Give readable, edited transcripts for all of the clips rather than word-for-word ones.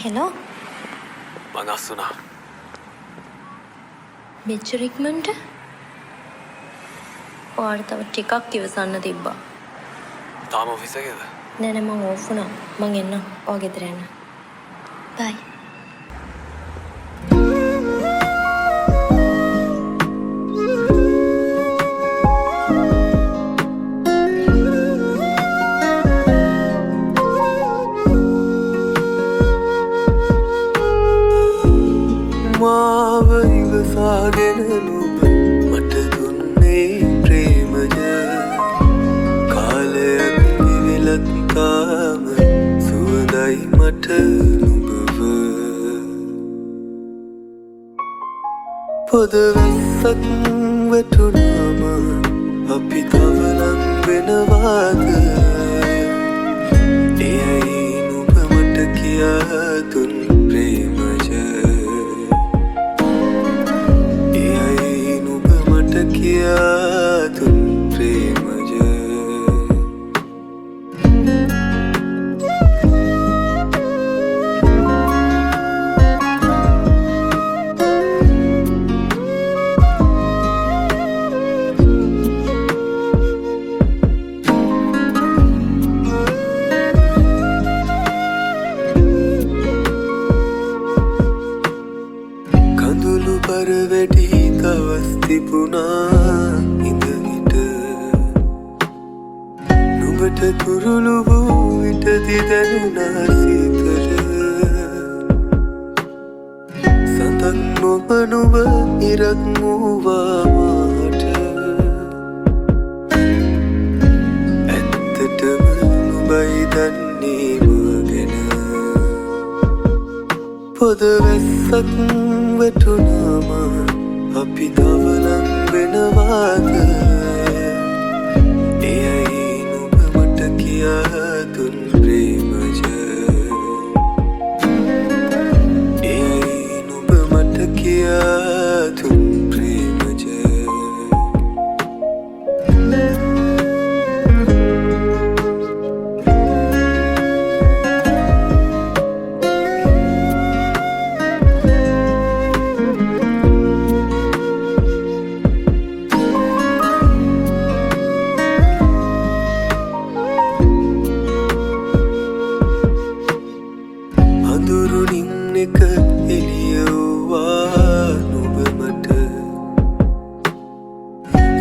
Hello මනස්සුනා මෙච්චර ඉක්මනට ඔයාට තව ටිකක් ඉවසන්න තිබ්බා. තාම ඔෆිස් එකේද? නෑ නෑ මම ඕෆ් වුණා. මං එන්නම්. ඔයා ගෙදර යන්න. බයි. මාව ඉවසාගෙන නුඹ මට දුන්නේ ප්‍රේමය කාලයක් දිවිලත් තාම සුවඳයි මට නුඹව පොදවැස්සක් වැටුනාම අපි තව ලං වෙනවාද එයයි නුඹ මට කියා දුන් ප්‍රේමය किया तुम प्रेम कंदुलु पर वेटी तवस्ति पुना इंदगिट නුඹට කුරුළු වූ විටදි දැනුණා සීතල සඳන් නොබ නුඹ ඉරක් වූවා මාට ඇත්තටම නුඹයි දන්නේ මගෙන පොදවැස්සක් වැටුනාම අපි තව ලං වෙනවාද එයයි නුඹ මට කියා දුන් ප්‍රේමය එයයි නුඹ මට කියා දුන් ප්‍රේමය අඳුරුනින් එක එළියවුවා නුඹ මට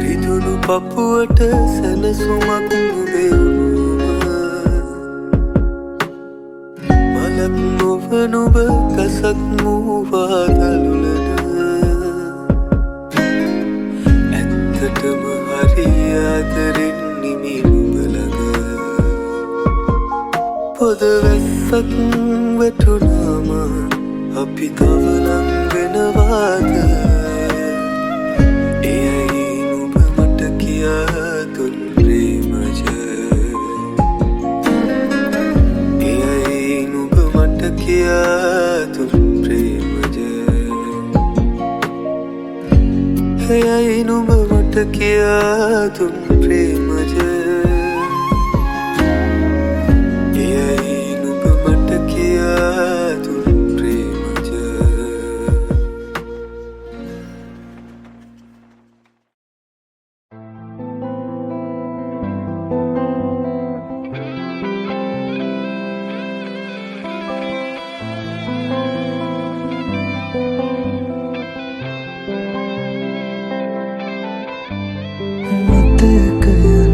රිදුණු පපුවට සැනසුමක් නුඹේ මලක් නොව නුඹ ගසක් මූවා දළුලන ඇත්තටම හරි ආදරෙන් නිමි නුඹ ළඟ පොදවැස්සක් වැටුනාම අපි තව ලං වෙනවාද එයයි නුඹ මට කියා දුන් ප්‍රේමය එයයි නුඹ මට කියා දුන් ප්‍රේමය එයයි නුඹ මට කියා දුන් ප්‍රේමය මතකය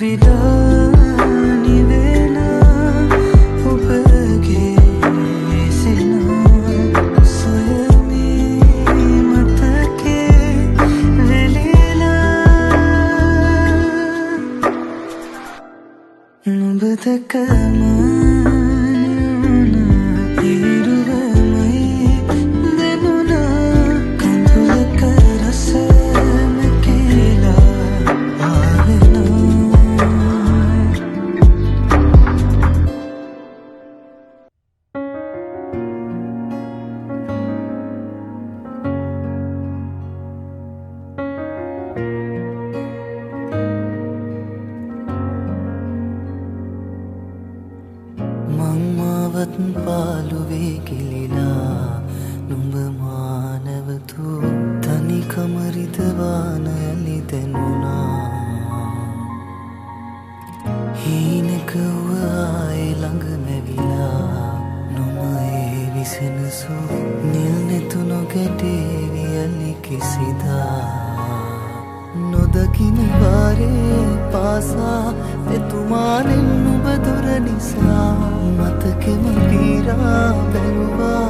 විලානි වෙලා ඔබගේ සිනා සොයමී මතකේ වෙලිලා නුඹ දැකම මංමාවත් පාලුවේ කිලිලා නුඹ මානවතු තනිකමරිතවාන ඇලි දැනුණා හීනකව ආයේ ළඟ මැවිලා නොම ඒ විසෙනසු නිල් නැතු නොගැටේවි ඇලි කිසිදා නොදකින වාරේ පාසා එතුමානෙන් නුඹ දොර නිසා මතකෙම පීරා බැලුවා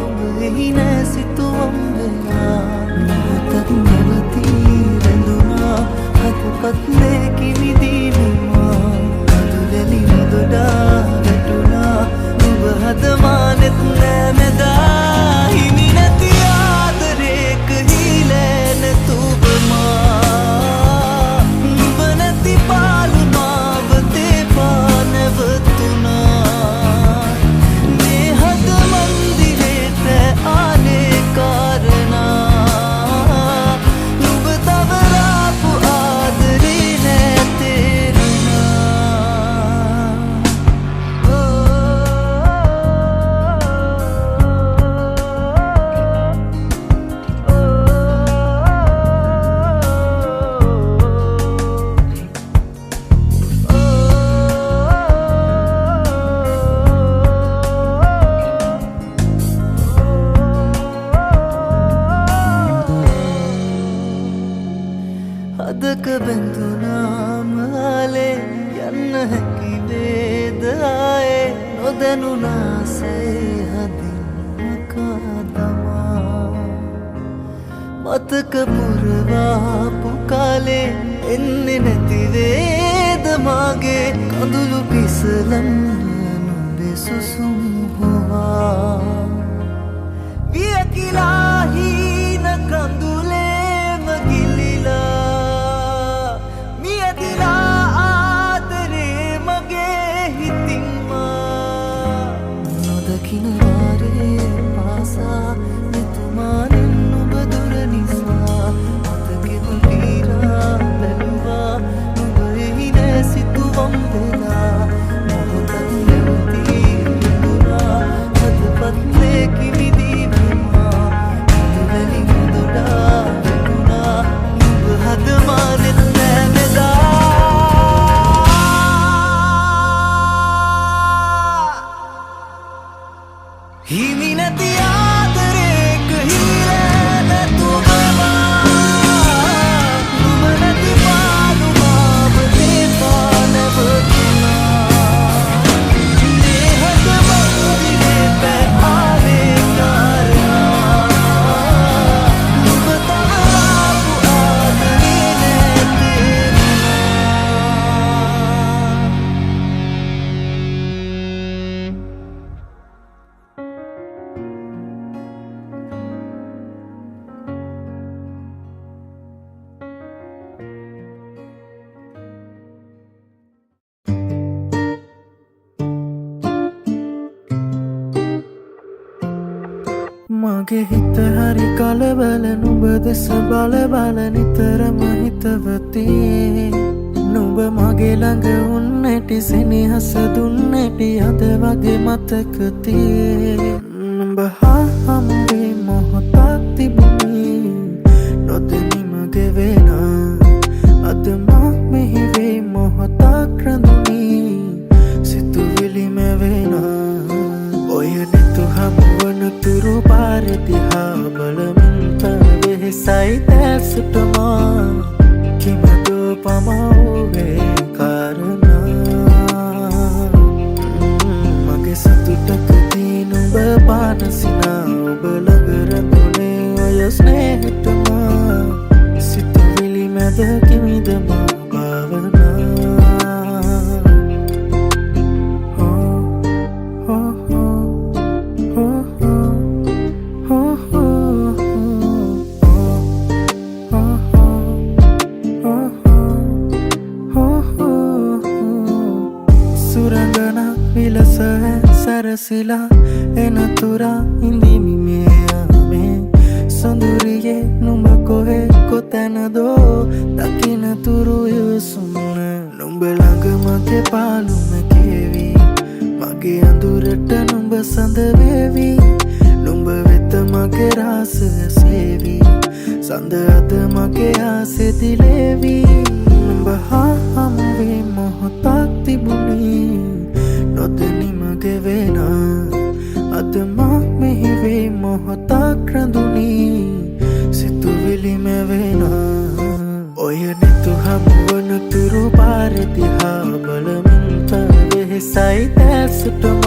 ඔබ එහි නෑ සිතුවම් වෙලා මොහොතක් නැවතී රැඳුනා හදපත් ලේකිවිදීමා අදුවැලි නොදොඩා වැටුණා ඔබ හදමානෙත් නෑ මෙදා හිමි නැති ආදරේක හීලෑ නැතුවමා අදක බැඳුනාම ආලේ යන්න හැකි වේදආයේ නොදැනුනාසේ හදින් මකාදමා මතක පුරවාපු කාලේ එන්නේ නැති වේද මාගේ කඳුළු පිසලන්න නුඹේ සුසුම් හොවා වියකිලා හීන කඳුලේම ගිලිලා නොදකින වාරේ පාසා එතුමානෙන් නුඹ දොර නිසා මතකෙම පීරා බැලුවා නුඹ එහි නෑ සිතුවම් වෙලා මොහොතක් නැවතී රැඳුණා හදපත් ලේකිවිදීමා අදුවැලි නොදොඩා වැටුණා නුඹ හදමානෙත් නෑ මෙදා හිමි නැති ආදරේක හීලෑ නැතුවමා නුඹ නැති පාළුමාව තේපා නැවතුණා මේ හද මන්දිරේ පැ ආවේ කාරණා නුඹ තවලාපු ආදරේ නැතේරුණා මගේ හිත හරි කලබල නුඹ දෙස බල බල නිතරම හිතවතියේ නුඹ මගේ ළඟ උන්නැටි සෙනෙහස දුන්නැටි අද වගේ මතක තියේ නුඹ හා හමුවේ මොහොතක් තිබුණේ නොදැනීම ගෙවෙන අද මා මෙහි වේ මොහොතක් රැඳුණී සිතුවිලි මැවෙන ඔය නැතු හමුවන තුරු පාර දිහා බලමින් වෙහෙසයි දැසටමා කිමදෝ පමවුවේ සුරංගන විලස සැරසිලා එනතුරා ඉඳිමි මේ සොඳුරියේ නුඹ කොහේ කොතැනදෝ දකිනතුරු යසුන නුඹ ළඟ මගේ පාලුම කේවි මගේ අඳුරට නුඹ සඳ වේවි නුඹ වෙත මගේ රාසය සේවි සඳ අද මගේ ආසෙ දිලේවි නුඹ හා හමුවේ මොහොතක් තිබුණි නොදැනි මගේ වෙන අද මා මෙහිවේ මොහොතක් රැඳුනි සිතුවිලි මැවෙන ඔය නෙතු හමුවන තුරු පාරදිහා බලමින් පැවෙහෙසයි දැසුටම